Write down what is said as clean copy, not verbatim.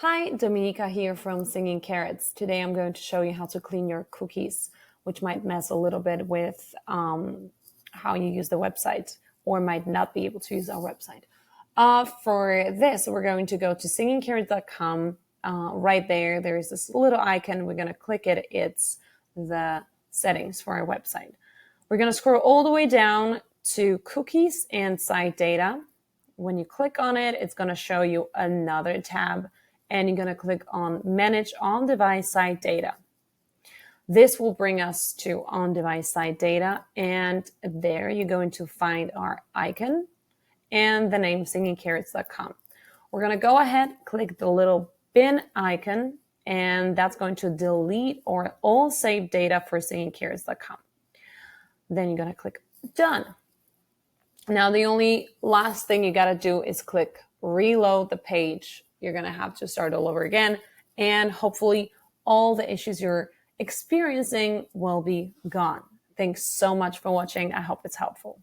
Hi, Dominica here from Singing Carrots. Today I'm going to show you how to clean your cookies, which might mess a little bit with how you use the website or might not be able to use our website. For this, we're going to go to singingcarrots.com. Right there is this little icon. We're going to click it. It's the settings for our website. We're going to scroll all the way down to cookies and site data. When you click on it, it's going to show you another tab and you're going to click on Manage On-Device Site Data. This will bring us to on-device site data, and there you're going to find our icon and the name singingcarrots.com. We're going to go ahead, click the little bin icon, and that's going to delete or all saved data for singingcarrots.com. Then you're going to click Done. Now, the only last thing you got to do is click Reload the page. You're going to have to start all over again, and hopefully all the issues you're experiencing will be gone. Thanks so much for watching. I hope it's helpful.